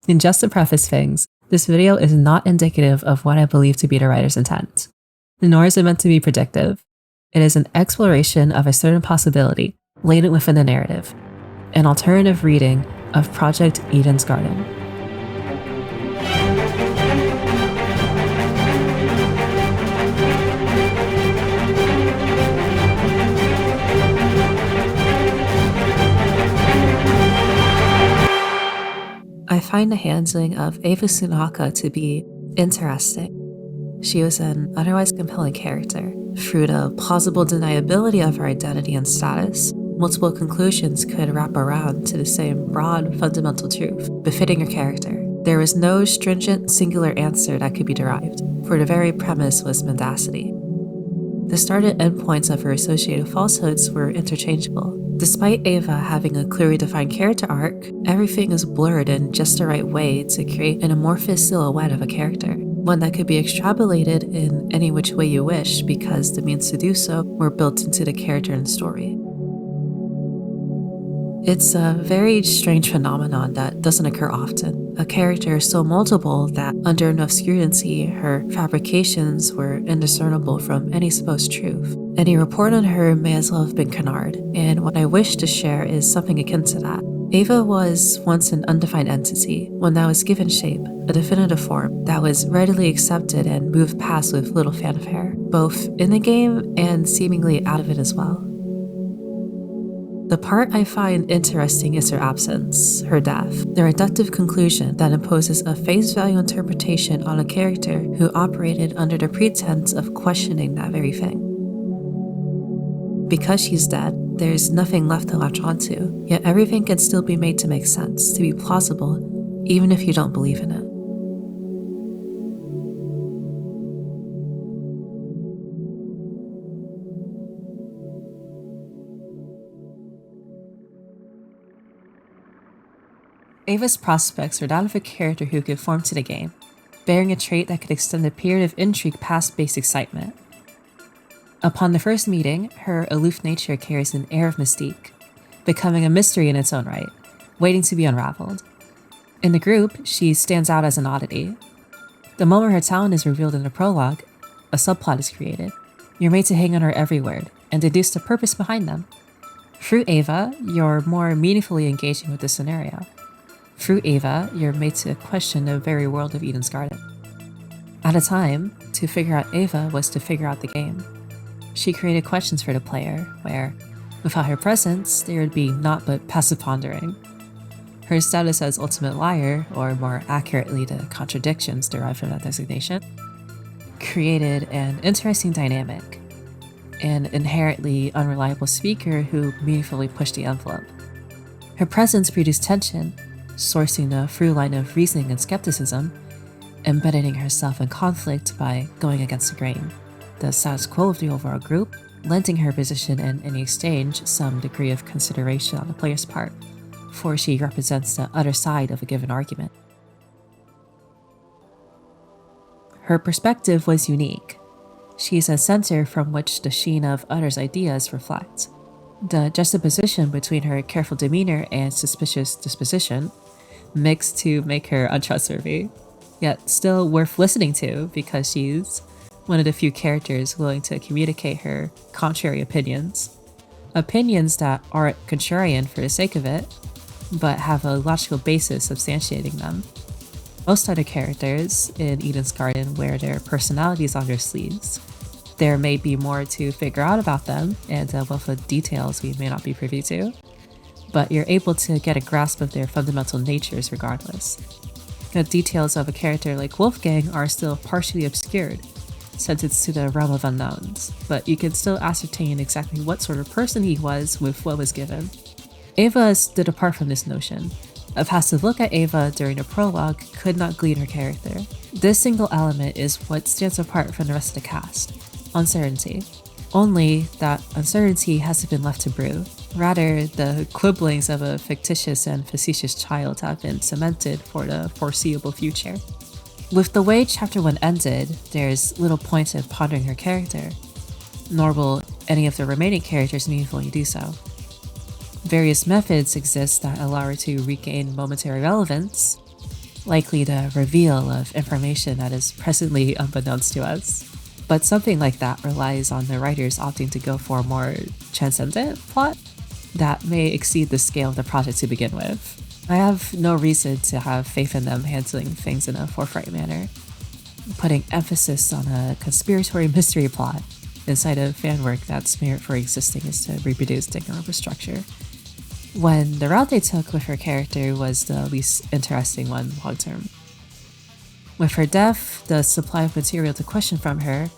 And just to preface things, this video is not indicative of what I believe to be the writer's intent, nor is it meant to be predictive. It is an exploration of a certain possibility latent within the narrative, an alternative reading of Project Eden's Garden. I find the handling of Eva Tsunaka to be interesting. She was an otherwise compelling character. Through the plausible deniability of her identity and status, multiple conclusions could wrap around to the same broad, fundamental truth, befitting her character. There was no stringent, singular answer that could be derived, for the very premise was mendacity. The start and end points of her associated falsehoods were interchangeable. Despite Eva having a clearly defined character arc, everything is blurred in just the right way to create an amorphous silhouette of a character, one that could be extrapolated in any which way you wish because the means to do so were built into the character and story. It's a very strange phenomenon that doesn't occur often. A character so multiple that under enough scrutiny, her fabrications were indiscernible from any supposed truth. Any report on her may as well have been canard, and what I wish to share is something akin to that. Eva was once an undefined entity, one that was given shape, a definitive form that was readily accepted and moved past with little fanfare, both in the game and seemingly out of it as well. The part I find interesting is her absence, her death, the reductive conclusion that imposes a face value interpretation on a character who operated under the pretense of questioning that very thing. Because she's dead, there's nothing left to latch onto, yet everything can still be made to make sense, to be plausible, even if you don't believe in it. Eva's prospects were that of a character who could form to the game, bearing a trait that could extend the period of intrigue past base excitement. Upon the first meeting, her aloof nature carries an air of mystique, becoming a mystery in its own right, waiting to be unraveled. In the group, she stands out as an oddity. The moment her talent is revealed in the prologue, a subplot is created. You're made to hang on her every word and deduce the purpose behind them. Through Eva, you're more meaningfully engaging with the scenario. Through Eva, you're made to question the very world of Eden's Garden. At a time, to figure out Eva was to figure out the game. She created questions for the player, where, without her presence, there would be naught but passive pondering. Her status as ultimate liar, or more accurately the contradictions derived from that designation, created an interesting dynamic, an inherently unreliable speaker who meaningfully pushed the envelope. Her presence produced tension, sourcing a through line of reasoning and skepticism, embedding herself in conflict by going against the grain, the status quo of the overall group, lending her position and in exchange some degree of consideration on the player's part, for she represents the other side of a given argument. Her perspective was unique. She's a center from which the sheen of others' ideas reflects. The juxtaposition between her careful demeanor and suspicious disposition mixed to make her untrustworthy, yet still worth listening to because she's one of the few characters willing to communicate her contrary opinions. Opinions that aren't contrarian for the sake of it, but have a logical basis substantiating them. Most other characters in Eden's Garden wear their personalities on their sleeves. There may be more to figure out about them and a wealth of details we may not be privy to, but you're able to get a grasp of their fundamental natures regardless. The details of a character like Wolfgang are still partially obscured, since it's to the realm of unknowns, but you can still ascertain exactly what sort of person he was with what was given. Eva stood apart from this notion. A passive look at Eva during the prologue could not glean her character. This single element is what stands apart from the rest of the cast: uncertainty. Only that uncertainty hasn't been left to brew. Rather, the quibblings of a fictitious and facetious child have been cemented for the foreseeable future. With the way Chapter 1 ended, there's little point in pondering her character, nor will any of the remaining characters meaningfully do so. Various methods exist that allow her to regain momentary relevance, likely the reveal of information that is presently unbeknownst to us. But something like that relies on the writers opting to go for a more transcendent plot that may exceed the scale of the project to begin with. I have no reason to have faith in them handling things in a forthright manner. Putting emphasis on a conspiratory mystery plot inside of fan work that's merit for existing is to reproduce Danganronpa structure. When the route they took with her character was the least interesting one long term. With her death, the supply of material to question from her,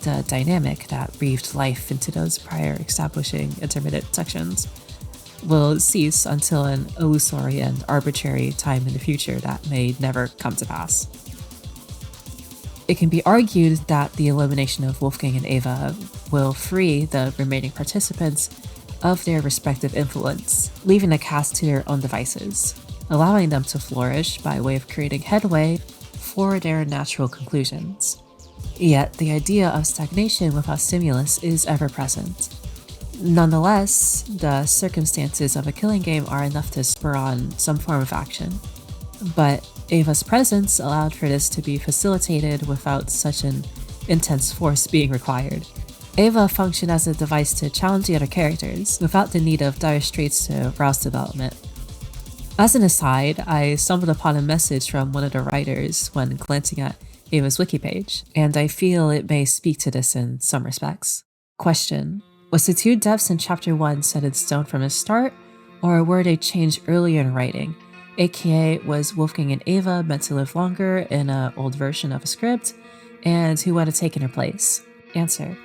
the dynamic that breathed life into those prior establishing intermittent sections, will cease until an illusory and arbitrary time in the future that may never come to pass. It can be argued that the elimination of Wolfgang and Eva will free the remaining participants of their respective influence, leaving the cast to their own devices, allowing them to flourish by way of creating headway for their natural conclusions. Yet, the idea of stagnation without stimulus is ever present. Nonetheless, the circumstances of a killing game are enough to spur on some form of action. But Eva's presence allowed for this to be facilitated without such an intense force being required. Eva functioned as a device to challenge the other characters without the need of dire straits to rouse development. As an aside, I stumbled upon a message from one of the writers when glancing at Eva's wiki page, and I feel it may speak to this in some respects. Question: was the two deaths in chapter 1 set in stone from the start, or were they changed earlier in writing? AKA, was Wolfgang and Eva meant to live longer in an old version of a script, and who would have taken her place? Answer: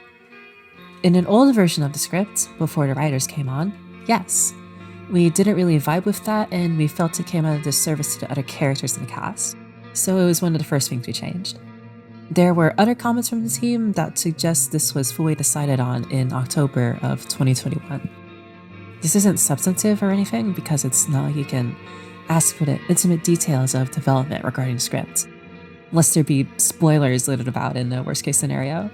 in an old version of the script, before the writers came on, yes. We didn't really vibe with that, and we felt it came out of disservice to the other characters in the cast, so it was one of the first things we changed. There were other comments from the team that suggest this was fully decided on in October of 2021. This isn't substantive or anything, because it's not like you can ask for the intimate details of development regarding the script, lest there be spoilers littered about in the worst case scenario.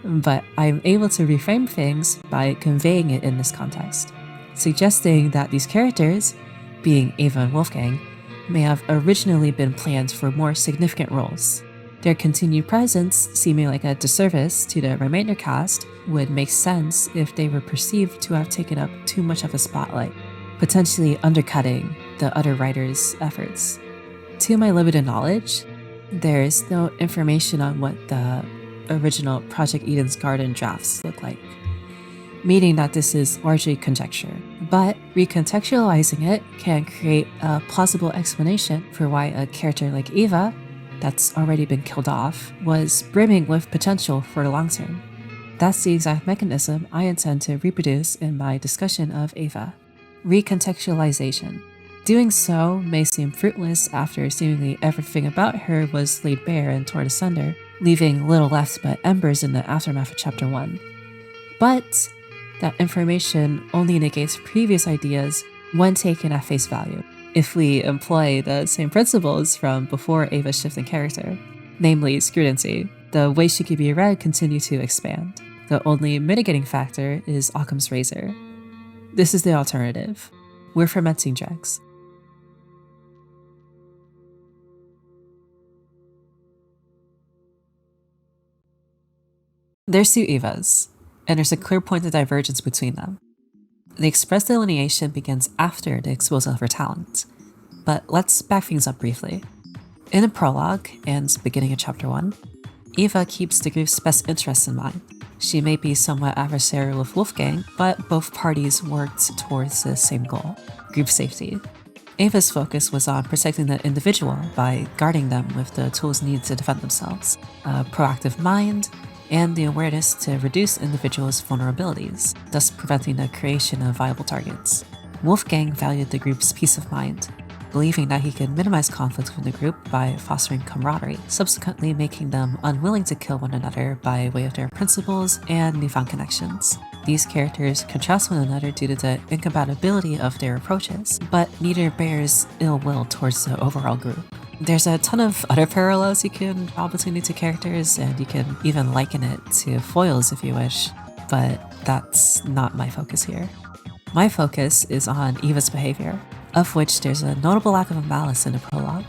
But I'm able to reframe things by conveying it in this context, suggesting that these characters, being Eva and Wolfgang, may have originally been planned for more significant roles. Their continued presence, seeming like a disservice to the remainder cast, would make sense if they were perceived to have taken up too much of a spotlight, potentially undercutting the other writers' efforts. To my limited knowledge, there is no information on what the original Project Eden's Garden drafts look like, meaning that this is largely conjecture. But recontextualizing it can create a plausible explanation for why a character like Eva, that's already been killed off, was brimming with potential for the long term. That's the exact mechanism I intend to reproduce in my discussion of Eva. Recontextualization. Doing so may seem fruitless after seemingly everything about her was laid bare and torn asunder, leaving little left but embers in the aftermath of chapter 1. But that information only negates previous ideas when taken at face value, if we employ the same principles from before Ava's shift in character. Namely, scrudency. The way she could be read continue to expand. The only mitigating factor is Occam's razor. This is the alternative. We're fermenting dregs. There's two Evas, and there's a clear point of divergence between them. The express delineation begins after the exposal of her talent, but let's back things up briefly. In the prologue and beginning of chapter 1, Eva keeps the group's best interests in mind. She may be somewhat adversarial with Wolfgang, but both parties worked towards the same goal: group safety. Eva's focus was on protecting the individual by guarding them with the tools needed to defend themselves, a proactive mind, and the awareness to reduce individuals' vulnerabilities, thus preventing the creation of viable targets. Wolfgang valued the group's peace of mind, believing that he could minimize conflict within the group by fostering camaraderie, subsequently making them unwilling to kill one another by way of their principles and newfound connections. These characters contrast one another due to the incompatibility of their approaches, but neither bears ill will towards the overall group. There's a ton of other parallels you can draw between the two characters, and you can even liken it to foils if you wish, but that's not my focus here. My focus is on Eva's behavior, of which there's a notable lack of malice in the prologue.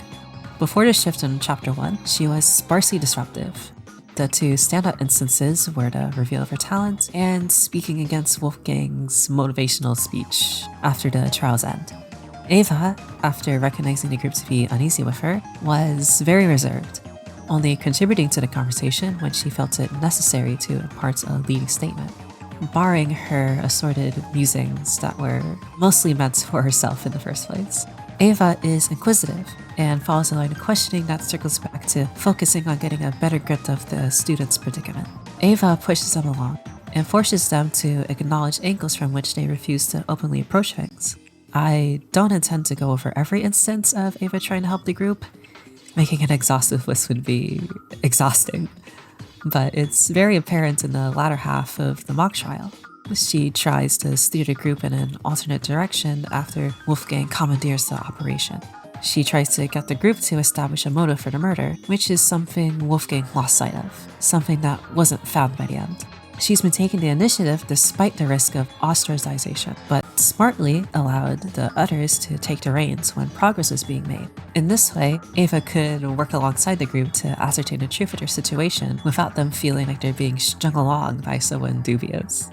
Before the shift in Chapter 1, she was sparsely disruptive. The two standout instances were the reveal of her talent and speaking against Wolfgang's motivational speech after the trial's end. Eva, after recognizing the group to be uneasy with her, was very reserved, only contributing to the conversation when she felt it necessary to impart a leading statement, barring her assorted musings that were mostly meant for herself in the first place. Eva is inquisitive and follows a line of questioning that circles back to focusing on getting a better grip of the student's predicament. Eva pushes them along and forces them to acknowledge angles from which they refuse to openly approach things. I don't intend to go over every instance of Eva trying to help the group. Making an exhaustive list would be exhausting, but it's very apparent in the latter half of the mock trial. She tries to steer the group in an alternate direction after Wolfgang commandeers the operation. She tries to get the group to establish a motive for the murder, which is something Wolfgang lost sight of, something that wasn't found by the end. She's been taking the initiative despite the risk of ostracization, but smartly allowed the others to take the reins when progress was being made. In this way, Eva could work alongside the group to ascertain the truth of their situation without them feeling like they're being strung along by someone dubious.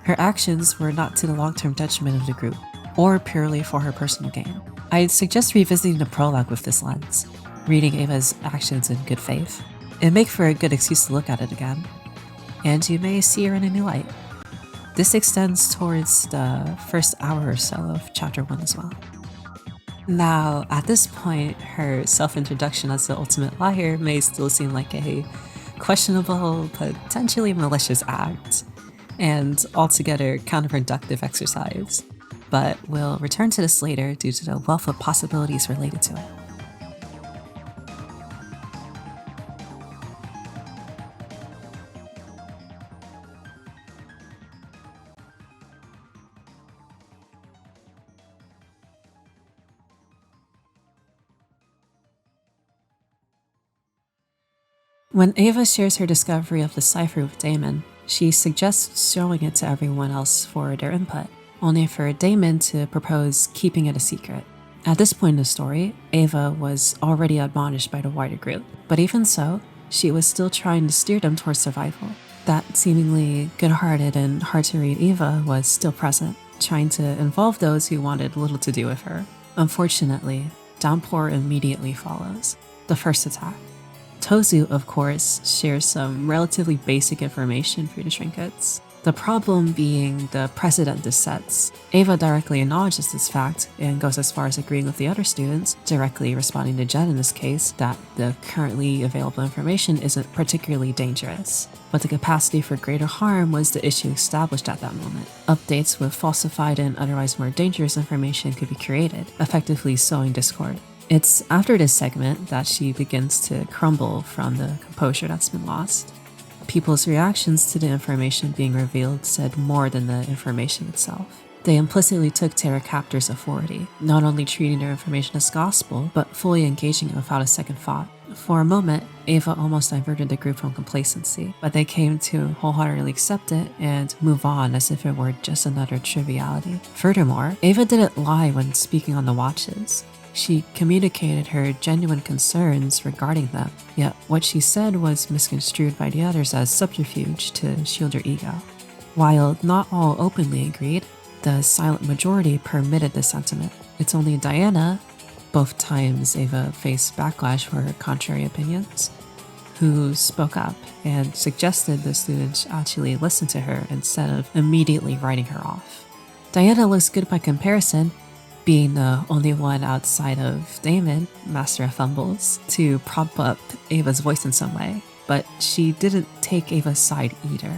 Her actions were not to the long-term detriment of the group, or purely for her personal gain. I'd suggest revisiting the prologue with this lens, reading Eva's actions in good faith. It'd make for a good excuse to look at it again, and you may see her in a new light. This extends towards the first hour or so of Chapter 1 as well. Now, at this point, her self-introduction as the ultimate liar may still seem like a questionable, potentially malicious act, and altogether counterproductive exercise, but we'll return to this later due to the wealth of possibilities related to it. When Eva shares her discovery of the cipher with Damon, she suggests showing it to everyone else for their input, only for Damon to propose keeping it a secret. At this point in the story, Eva was already admonished by the wider group, but even so, she was still trying to steer them towards survival. That seemingly good-hearted and hard-to-read Eva was still present, trying to involve those who wanted little to do with her. Unfortunately, downpour immediately follows. The first attack. Tozu, of course, shares some relatively basic information for the trinkets. The problem being the precedent this sets. Eva directly acknowledges this fact and goes as far as agreeing with the other students, directly responding to Jen in this case, that the currently available information isn't particularly dangerous. But the capacity for greater harm was the issue established at that moment. Updates with falsified and otherwise more dangerous information could be created, effectively sowing discord. It's after this segment that she begins to crumble from the composure that's been lost. People's reactions to the information being revealed said more than the information itself. They implicitly took Terra Captor's authority, not only treating their information as gospel, but fully engaging it without a second thought. For a moment, Eva almost diverted the group from complacency, but they came to wholeheartedly accept it and move on as if it were just another triviality. Furthermore, Eva didn't lie when speaking on the watches. She communicated her genuine concerns regarding them, yet what she said was misconstrued by the others as subterfuge to shield her ego. While not all openly agreed, the silent majority permitted the sentiment. It's only Diana, both times Eva faced backlash for her contrary opinions, who spoke up and suggested the students actually listen to her instead of immediately writing her off. Diana looks good by comparison, being the only one outside of Damon, master of fumbles, to prop up Ava's voice in some way, but she didn't take Ava's side either.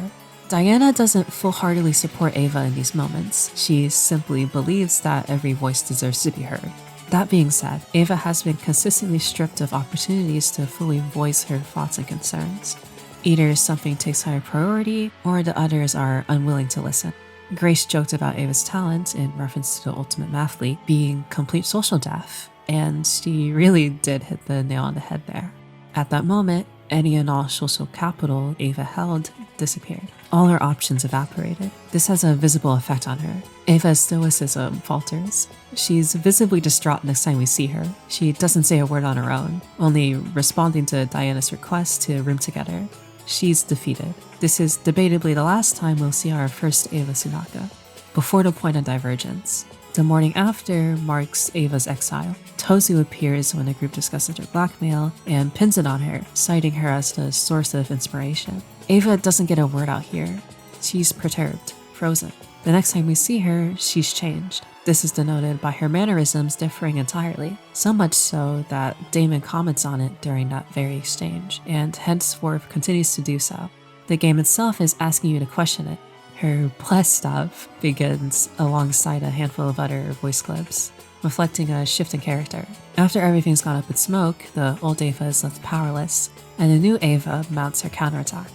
Diana doesn't full-heartedly support Eva in these moments. She simply believes that every voice deserves to be heard. That being said, Eva has been consistently stripped of opportunities to fully voice her thoughts and concerns. Either something takes higher priority, or the others are unwilling to listen. Grace joked about Ava's talent in reference to the ultimate mathlete being complete social deaf, and she really did hit the nail on the head there. At that moment, any and all social capital Eva held disappeared. all her options evaporated. This has a visible effect on her. Eva's stoicism falters. She's visibly distraught next time we see her. She doesn't say a word on her own, only responding to Diana's request to room together. She's defeated. This is debatably the last time we'll see our first Eva Tsunaka, before the point of divergence. The morning after marks Eva's exile. Tozu appears when the group discusses her blackmail and pins it on her, citing her as the source of inspiration. Eva doesn't get a word out here. She's perturbed, frozen. The next time we see her, she's changed. This is denoted by her mannerisms differing entirely, so much so that Damon comments on it during that very exchange, and henceforth continues to do so. The game itself is asking you to question it. Her blessed stuff begins alongside a handful of other voice clips, reflecting a shift in character. After everything's gone up in smoke, the old Eva is left powerless, and the new Eva mounts her counterattack.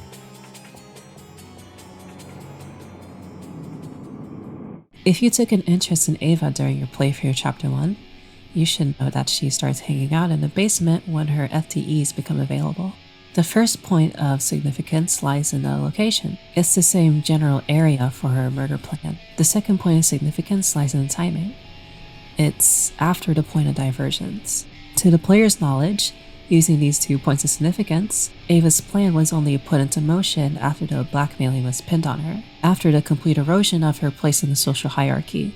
If you took an interest in Eva during your playthrough of Chapter 1, you should know that she starts hanging out in the basement when her FTEs become available. The first point of significance lies in the location. It's the same general area for her murder plan. The second point of significance lies in the timing. It's after the point of divergence. To the player's knowledge, using these 2 points of significance, Eva's plan was only put into motion after the blackmailing was pinned on her, after the complete erosion of her place in the social hierarchy,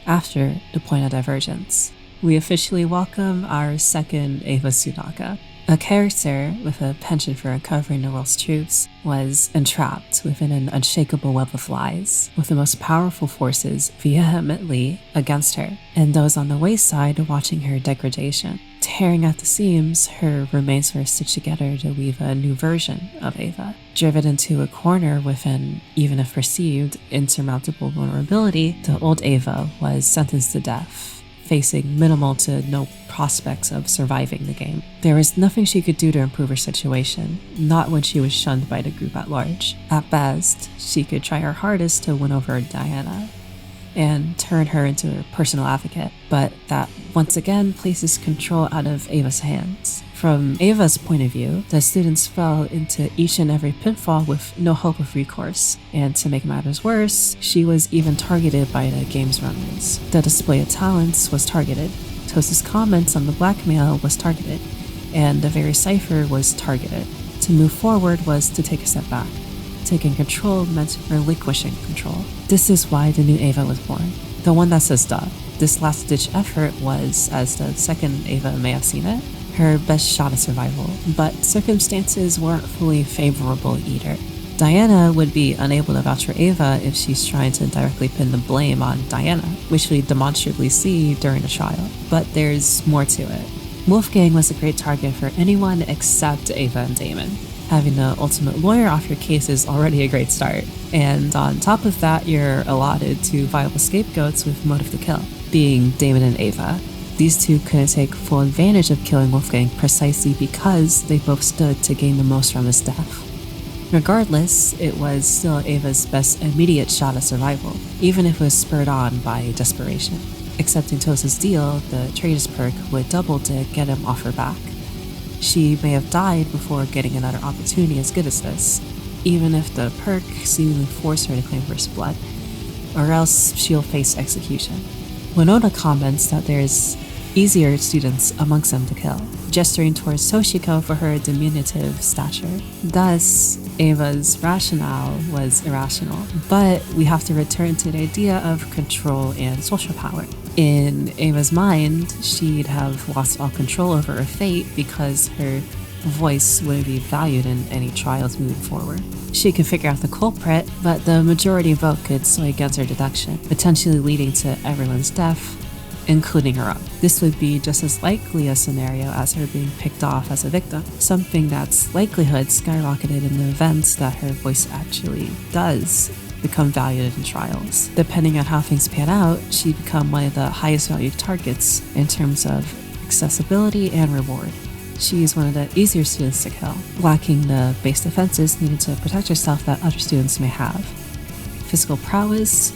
after the point of divergence. We officially welcome our second Eva Tsunaka. A character with a penchant for uncovering the world's truths was entrapped within an unshakable web of lies, with the most powerful forces vehemently against her, and those on the wayside watching her degradation. Tearing at the seams, her remains were stitched together to weave a new version of Eva. Driven into a corner with an, even if perceived, insurmountable vulnerability, the old Eva was sentenced to death, facing minimal to no prospects of surviving the game. There was nothing she could do to improve her situation, not when she was shunned by the group at large. At best, she could try her hardest to win over Diana and turn her into a personal advocate, but that once again places control out of Eva's hands. From Eva's point of view, the students fell into each and every pitfall with no hope of recourse, and to make matters worse, she was even targeted by the game's runners. The display of talents was targeted, Tozu's comments on the blackmail was targeted, and the very cipher was targeted. To move forward was to take a step back. Taking control meant relinquishing control. This is why the new Eva was born. The one that says duh. This last-ditch effort was, as the second Eva may have seen it, her best shot at survival, but circumstances weren't fully favorable either. Diana would be unable to vouch for Eva if she's trying to directly pin the blame on Diana, which we demonstrably see during the trial. But there's more to it. Wolfgang was a great target for anyone except Eva and Damon. Having the ultimate lawyer off your case is already a great start. And on top of that, you're allotted 2 viable scapegoats with motive to kill, being Damon and Eva. These 2 couldn't take full advantage of killing Wolfgang precisely because they both stood to gain the most from his death. Regardless, it was still Eva's best immediate shot at survival, even if it was spurred on by desperation. Accepting Tozu's deal, the traitor's perk would double to get him off her back. She may have died before getting another opportunity as good as this, even if the perk seemingly forced her to claim first blood, or else she'll face execution. Winona comments that there's easier students amongst them to kill, gesturing towards Toshiko for her diminutive stature. Thus, Eva's rationale was irrational, but we have to return to the idea of control and social power. In Eva's mind, she'd have lost all control over her fate because her voice wouldn't be valued in any trials moving forward. She could figure out the culprit, but the majority vote could sway against her deduction, potentially leading to everyone's death, including her own. This would be just as likely a scenario as her being picked off as a victim, something that's likelihood skyrocketed in the events that her voice actually does become valued in trials. Depending on how things pan out, she'd become one of the highest valued targets in terms of accessibility and reward. She's one of the easier students to kill, lacking the base defenses needed to protect herself that other students may have. Physical prowess,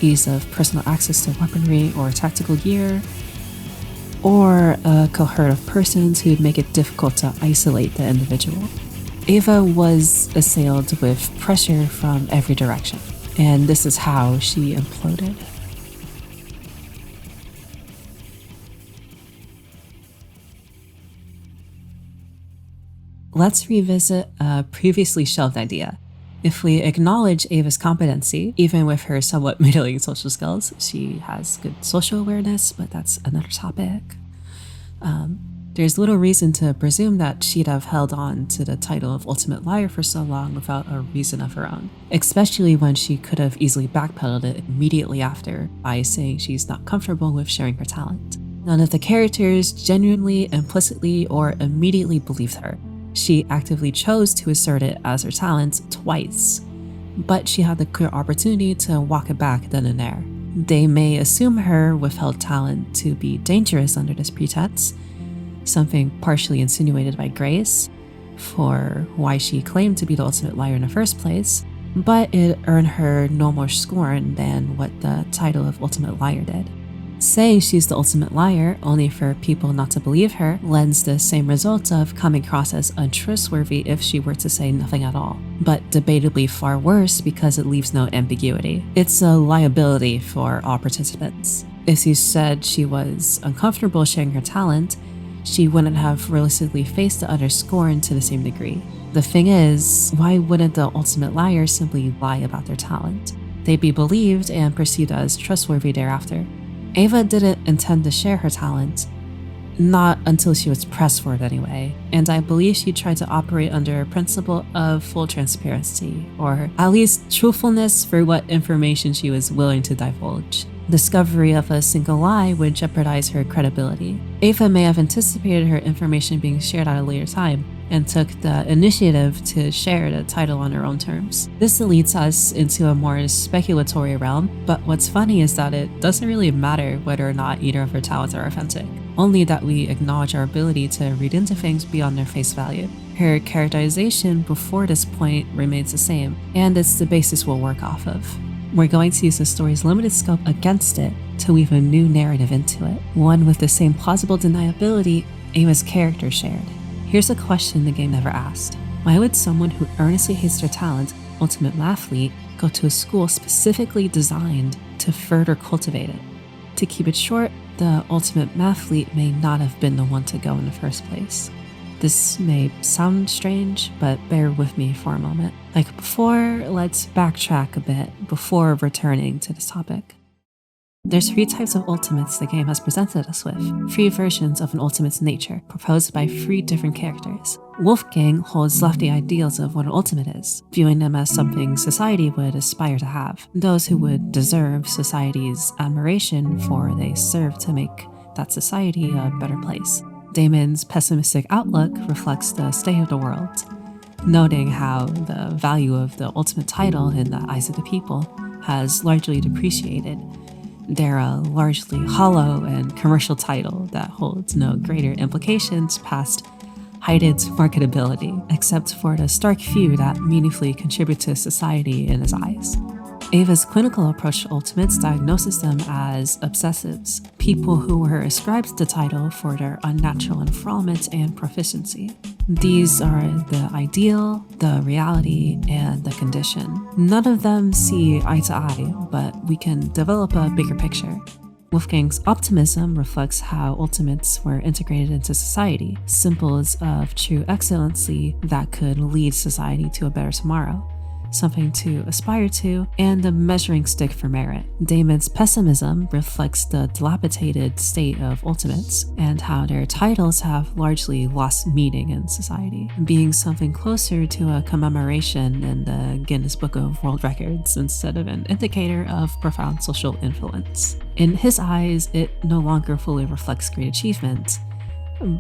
ease of personal access to weaponry or tactical gear, or a cohort of persons who'd make it difficult to isolate the individual. Eva was assailed with pressure from every direction, and this is how she imploded. Let's revisit a previously shelved idea. If we acknowledge Eva's competency, even with her somewhat middling social skills, she has good social awareness, but that's another topic. There's little reason to presume that she'd have held on to the title of Ultimate Liar for so long without a reason of her own, especially when she could have easily backpedaled it immediately after by saying she's not comfortable with sharing her talent. None of the characters genuinely, implicitly, or immediately believed her. She actively chose to assert it as her talent twice, but she had the clear opportunity to walk it back then and there. They may assume her withheld talent to be dangerous under this pretense, something partially insinuated by Grace for why she claimed to be the ultimate liar in the first place, but it earned her no more scorn than what the title of Ultimate Liar did. Saying she's the ultimate liar only for people not to believe her lends the same result of coming across as untrustworthy if she were to say nothing at all, but debatably far worse because it leaves no ambiguity. It's a liability for all participants. If she said she was uncomfortable sharing her talent, she wouldn't have realistically faced the utter scorn to the same degree. The thing is, why wouldn't the ultimate liar simply lie about their talent? They'd be believed and perceived as trustworthy thereafter. Eva didn't intend to share her talent, not until she was pressed for it anyway, and I believe she tried to operate under a principle of full transparency, or at least truthfulness for what information she was willing to divulge. Discovery of a single lie would jeopardize her credibility. Eva may have anticipated her information being shared at a later time and took the initiative to share the title on her own terms. This leads us into a more speculatory realm, but what's funny is that it doesn't really matter whether or not either of her talents are authentic, only that we acknowledge our ability to read into things beyond their face value. Her characterization before this point remains the same, and it's the basis we'll work off of. We're going to use the story's limited scope against it to weave a new narrative into it, one with the same plausible deniability Eva's character shared. Here's a question the game never asked. Why would someone who earnestly hates their talent, Ultimate Mathlete, go to a school specifically designed to further cultivate it? To keep it short, the Ultimate Mathlete may not have been the one to go in the first place. This may sound strange, but bear with me for a moment. Like before, let's backtrack a bit before returning to this topic. There's 3 types of ultimates the game has presented us with, 3 versions of an ultimate's nature, proposed by 3 different characters. Wolfgang holds lofty ideals of what an ultimate is, viewing them as something society would aspire to have, those who would deserve society's admiration for they serve to make that society a better place. Damon's pessimistic outlook reflects the state of the world, noting how the value of the ultimate title in the eyes of the people has largely depreciated. They're a largely hollow and commercial title that holds no greater implications past heightened marketability, except for the stark few that meaningfully contribute to society in his eyes. Eva's clinical approach to ultimates diagnoses them as obsessives, people who were ascribed the title for their unnatural enthrallment and proficiency. These are the ideal, the reality, and the condition. None of them see eye to eye, but we can develop a bigger picture. Wolfgang's optimism reflects how ultimates were integrated into society, symbols of true excellency that could lead society to a better tomorrow, something to aspire to, and a measuring stick for merit. Damon's pessimism reflects the dilapidated state of ultimates and how their titles have largely lost meaning in society, being something closer to a commemoration in the Guinness Book of World Records instead of an indicator of profound social influence. In his eyes, it no longer fully reflects great achievement,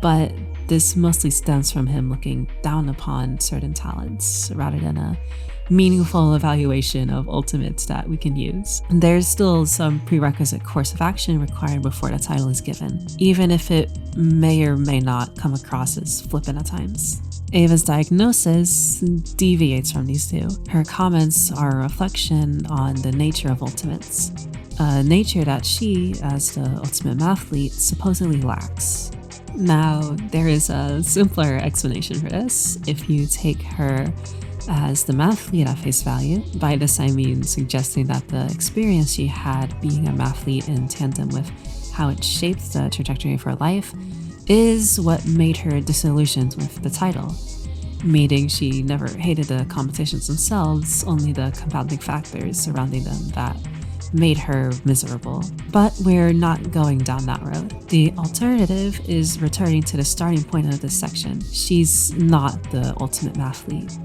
but this mostly stems from him looking down upon certain talents rather than a meaningful evaluation of ultimates that we can use. There's still some prerequisite course of action required before the title is given, even if it may or may not come across as flippant at times. Eva's diagnosis deviates from these 2. Her comments are a reflection on the nature of ultimates, a nature that she, as the ultimate mathlete, supposedly lacks. Now, there is a simpler explanation for this. If you take her as the mathlete at face value, by this I mean suggesting that the experience she had being a mathlete in tandem with how it shaped the trajectory of her life is what made her disillusioned with the title, meaning she never hated the competitions themselves, only the compounding factors surrounding them that made her miserable. But we're not going down that road. The alternative is returning to the starting point of this section. She's not the ultimate mathlete.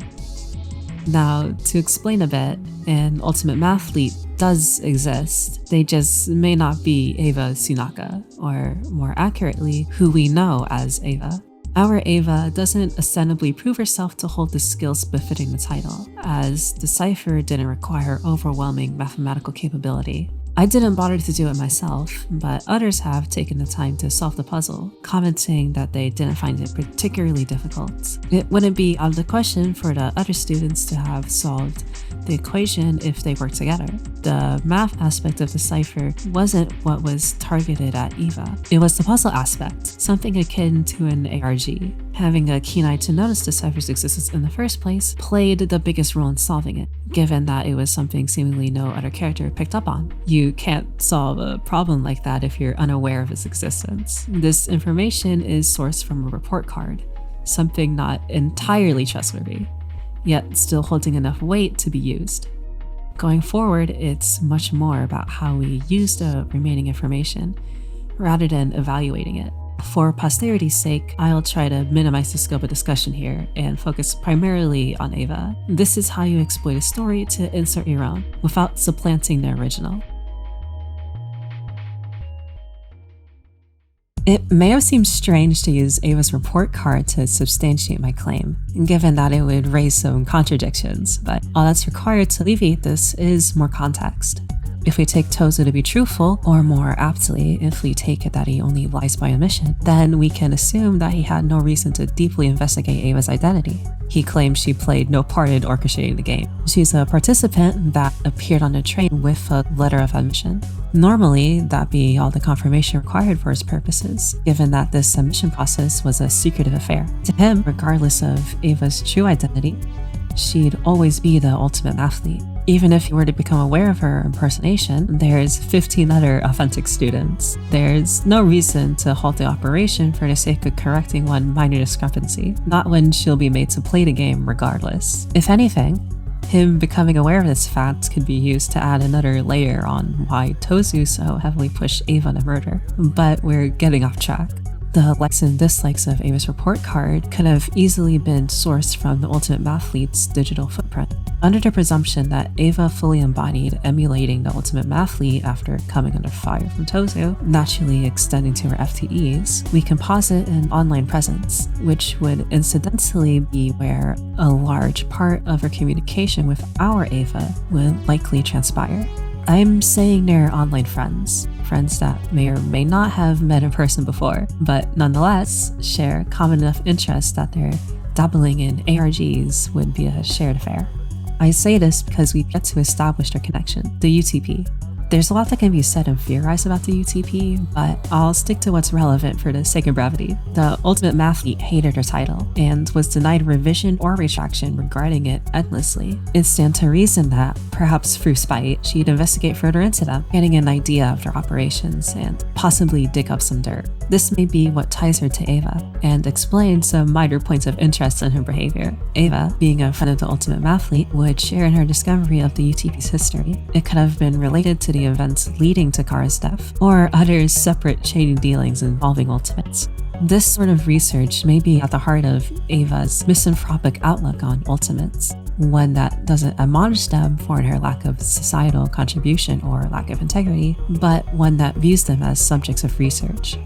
Now, to explain a bit, an ultimate mathlete does exist. They just may not be Eva Tsunaka, or more accurately, who we know as Eva. Our Eva doesn't ostensibly prove herself to hold the skills befitting the title, as the cipher didn't require overwhelming mathematical capability. I didn't bother to do it myself, but others have taken the time to solve the puzzle, commenting that they didn't find it particularly difficult. It wouldn't be out of the question for the other students to have solved the equation if they worked together. The math aspect of the cipher wasn't what was targeted at Eva. It was the puzzle aspect, something akin to an ARG. Having a keen eye to notice the cipher's existence in the first place played the biggest role in solving it, given that it was something seemingly no other character picked up on. You can't solve a problem like that if you're unaware of its existence. This information is sourced from a report card, something not entirely trustworthy, yet still holding enough weight to be used. Going forward, it's much more about how we use the remaining information rather than evaluating it. For posterity's sake, I'll try to minimize the scope of discussion here and focus primarily on Eva. This is how you exploit a story to insert your own, without supplanting the original. It may have seemed strange to use Eva's report card to substantiate my claim, given that it would raise some contradictions, but all that's required to alleviate this is more context. If we take DoZzz to be truthful, or more aptly, if we take it that he only lies by omission, then we can assume that he had no reason to deeply investigate Eva's identity. He claims she played no part in orchestrating the game. She's a participant that appeared on the train with a letter of admission. Normally, that'd be all the confirmation required for his purposes, given that this admission process was a secretive affair. To him, regardless of Eva's true identity, she'd always be the ultimate athlete. Even if you were to become aware of her impersonation, there's 15 other authentic students. There's no reason to halt the operation for the sake of correcting one minor discrepancy, not when she'll be made to play the game regardless. If anything, him becoming aware of this fact could be used to add another layer on why DoZzz so heavily pushed Eva to murder. But we're getting off track. The likes and dislikes of Ava's report card could have easily been sourced from the Ultimate Mathlete's digital footprint. Under the presumption that Eva fully embodied emulating the Ultimate Mathlete after coming under fire from DoZzz, naturally extending to her FTEs, we can posit an online presence, which would incidentally be where a large part of her communication with our Eva would likely transpire. I'm saying they're online friends that may or may not have met in person before, but nonetheless share common enough interests that their dabbling in ARGs would be a shared affair. I say this because we've yet to establish their connection, the UTP. There's a lot that can be said and theorized about the UTP, but I'll stick to what's relevant for the sake of brevity. The Ultimate Mathlete hated her title and was denied revision or retraction regarding it endlessly. It stands to reason that, perhaps through spite, she'd investigate further into them, getting an idea of their operations and possibly dig up some dirt. This may be what ties her to Eva and explains some minor points of interest in her behavior. Eva, being a friend of the Ultimate Mathlete, would share in her discovery of the UTP's history. It could have been related to the events leading to Kara's death, or other separate shady dealings involving Ultimates. This sort of research may be at the heart of Eva's misanthropic outlook on Ultimates, one that doesn't admonish them for their lack of societal contribution or lack of integrity, but one that views them as subjects of research,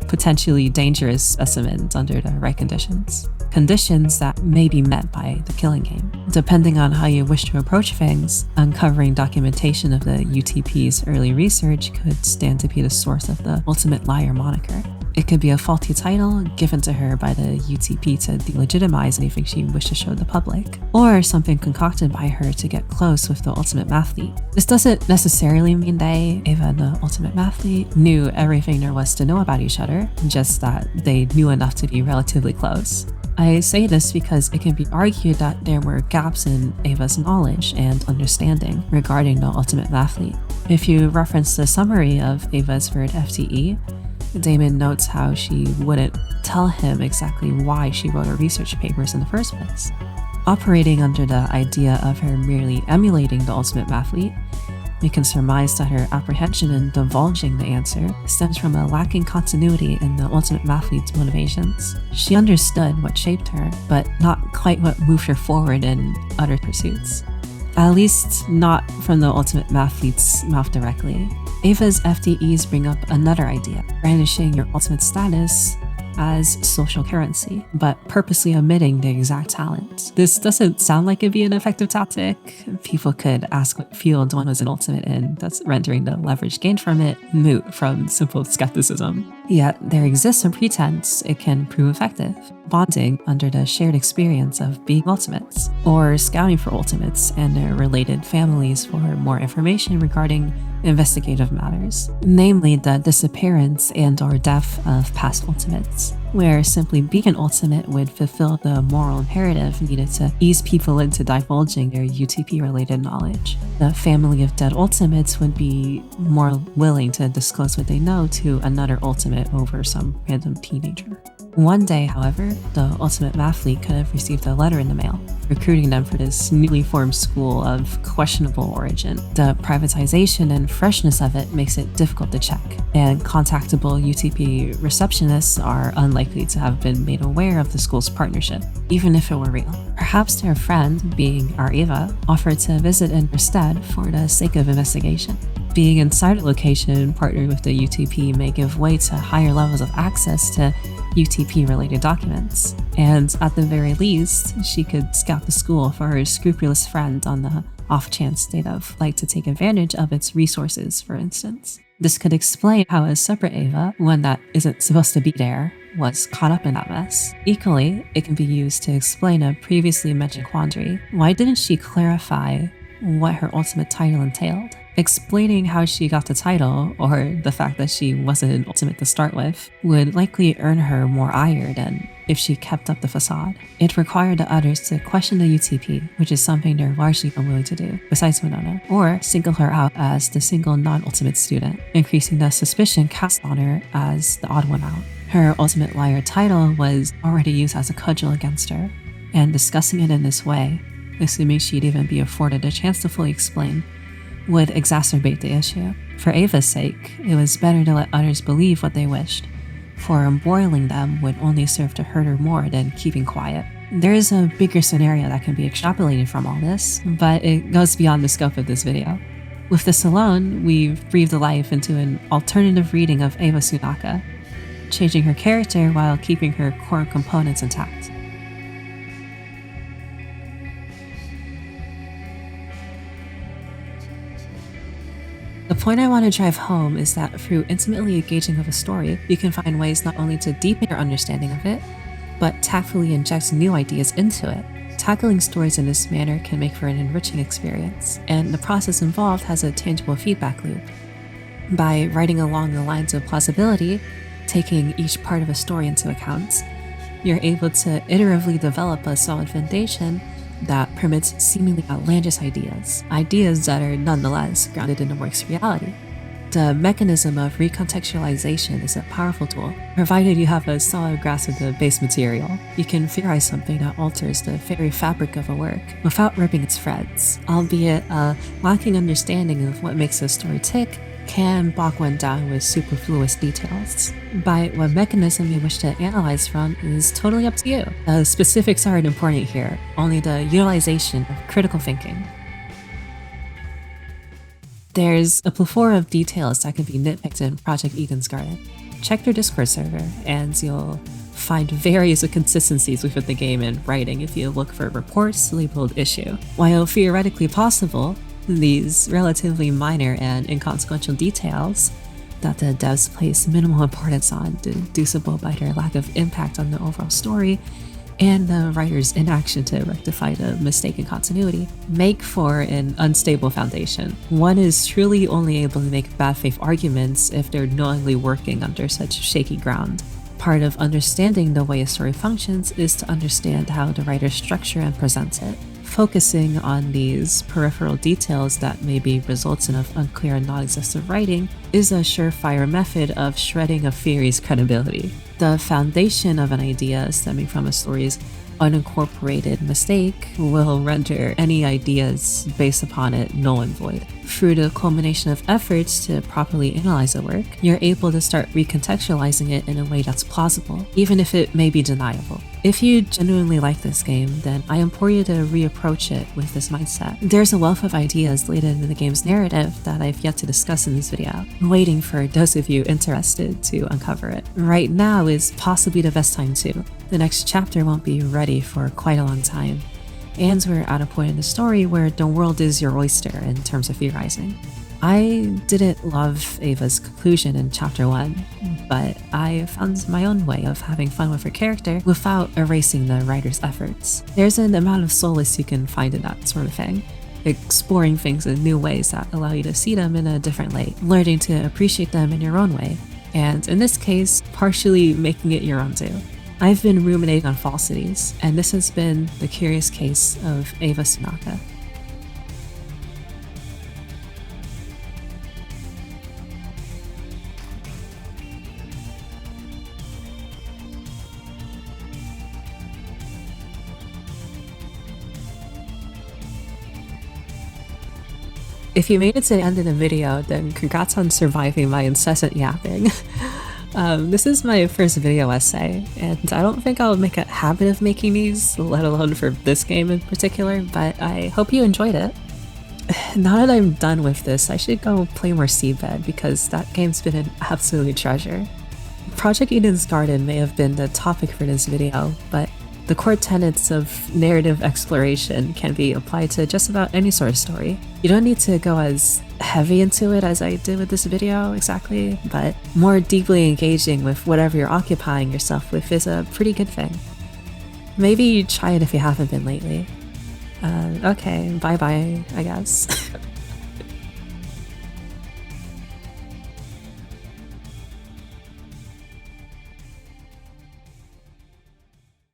potentially dangerous specimens under the right conditions. Conditions that may be met by the killing game. Depending on how you wish to approach things, uncovering documentation of the UTP's early research could stand to be the source of the Ultimate Liar moniker. It could be a faulty title given to her by the UTP to delegitimize anything she wished to show the public, or something concocted by her to get close with the ultimate mathlete. This doesn't necessarily mean they, Eva and the ultimate mathlete, knew everything there was to know about each other, just that they knew enough to be relatively close. I say this because it can be argued that there were gaps in Eva's knowledge and understanding regarding the ultimate mathlete. If you reference the summary of Eva's third FTE, Damon notes how she wouldn't tell him exactly why she wrote her research papers in the first place. Operating under the idea of her merely emulating the ultimate mathlete, we can surmise that her apprehension in divulging the answer stems from a lacking continuity in the ultimate mathlete's motivations. She understood what shaped her, but not quite what moved her forward in other pursuits. At least not from the ultimate mathlete's mouth directly. Eva's FTEs bring up another idea, brandishing your ultimate status as social currency, but purposely omitting the exact talent. This doesn't sound like it'd be an effective tactic. People could ask what field one was an ultimate in, thus rendering the leverage gained from it moot from simple skepticism. Yet there exists a pretense it can prove effective, bonding under the shared experience of being ultimates, or scouting for ultimates and their related families for more information regarding investigative matters, namely the disappearance and or death of past ultimates, where simply being an ultimate would fulfill the moral imperative needed to ease people into divulging their UTP-related knowledge. The family of dead ultimates would be more willing to disclose what they know to another ultimate over some random teenager. One day, however, the ultimate mathlete could have received a letter in the mail, recruiting them for this newly formed school of questionable origin. The privatization and freshness of it makes it difficult to check, and contactable UTP receptionists are unlikely to have been made aware of the school's partnership, even if it were real. Perhaps their friend, being our Eva, offered to visit in their stead for the sake of investigation. Being inside a location partnered with the UTP may give way to higher levels of access to UTP-related documents, and at the very least, she could scout the school for her scrupulous friend on the off-chance they'd have liked to take advantage of its resources, for instance. This could explain how a separate Eva, one that isn't supposed to be there, was caught up in that mess. Equally, it can be used to explain a previously mentioned quandary. Why didn't she clarify what her ultimate title entailed? Explaining how she got the title, or the fact that she wasn't an ultimate to start with, would likely earn her more ire than if she kept up the facade. It required the others to question the UTP, which is something they're largely unwilling to do, besides Winona, or single her out as the single non-ultimate student, increasing the suspicion cast on her as the odd one out. Her ultimate liar title was already used as a cudgel against her, and discussing it in this way, assuming she'd even be afforded a chance to fully explain, would exacerbate the issue. For Eva's sake, it was better to let others believe what they wished, for embroiling them would only serve to hurt her more than keeping quiet. There is a bigger scenario that can be extrapolated from all this, but it goes beyond the scope of this video. With this alone, we've breathed life into an alternative reading of Eva Tsunaka, changing her character while keeping her core components intact. The point I want to drive home is that through intimately engaging with a story, you can find ways not only to deepen your understanding of it, but tactfully inject new ideas into it. Tackling stories in this manner can make for an enriching experience, and the process involved has a tangible feedback loop. By writing along the lines of plausibility, taking each part of a story into account, you're able to iteratively develop a solid foundation that permits seemingly outlandish ideas that are nonetheless grounded in the work's reality. The mechanism of recontextualization is a powerful tool. Provided you have a solid grasp of the base material, you can theorize something that alters the very fabric of a work without ripping its threads, albeit a lacking understanding of what makes a story tick can bog one down with superfluous details. By what mechanism you wish to analyze from is totally up to you. The specifics aren't important here, only the utilization of critical thinking. There's a plethora of details that can be nitpicked in Project Eden's Garden. Check their Discord server, and you'll find various inconsistencies within the game and writing if you look for reports labeled issue. While theoretically possible, these relatively minor and inconsequential details that the devs place minimal importance on, deducible by their lack of impact on the overall story and the writer's inaction to rectify the mistaken continuity, make for an unstable foundation. One is truly only able to make bad faith arguments if they're knowingly working under such shaky ground. Part of understanding the way a story functions is to understand how the writer structure and presents it. Focusing on these peripheral details that maybe results in unclear and non-existent writing is a surefire method of shredding a theory's credibility. The foundation of an idea stemming from a story's unincorporated mistake will render any ideas based upon it null and void. Through the culmination of efforts to properly analyze a work, you're able to start recontextualizing it in a way that's plausible, even if it may be deniable. If you genuinely like this game, then I implore you to reapproach it with this mindset. There's a wealth of ideas latent in the game's narrative that I've yet to discuss in this video, waiting for those of you interested to uncover it. Right now is possibly the best time too. The next chapter won't be ready for quite a long time, and we're at a point in the story where the world is your oyster in terms of theorizing. I didn't love Eva's conclusion in chapter 1, but I found my own way of having fun with her character without erasing the writer's efforts. There's an amount of solace you can find in that sort of thing, exploring things in new ways that allow you to see them in a different light, learning to appreciate them in your own way, and in this case, partially making it your own too. I've been ruminating on Falsities, and this has been the curious case of Eva Tsunaka. If you made it to the end of the video, then congrats on surviving my incessant yapping. This is my first video essay, and I don't think I'll make a habit of making these, let alone for this game in particular, but I hope you enjoyed it. Now that I'm done with this, I should go play more Seabed because that game's been an absolute treasure. Project Eden's Garden may have been the topic for this video, but the core tenets of narrative exploration can be applied to just about any sort of story. You don't need to go as heavy into it as I did with this video exactly, but more deeply engaging with whatever you're occupying yourself with is a pretty good thing. Maybe try it if you haven't been lately. Okay, bye bye, I guess.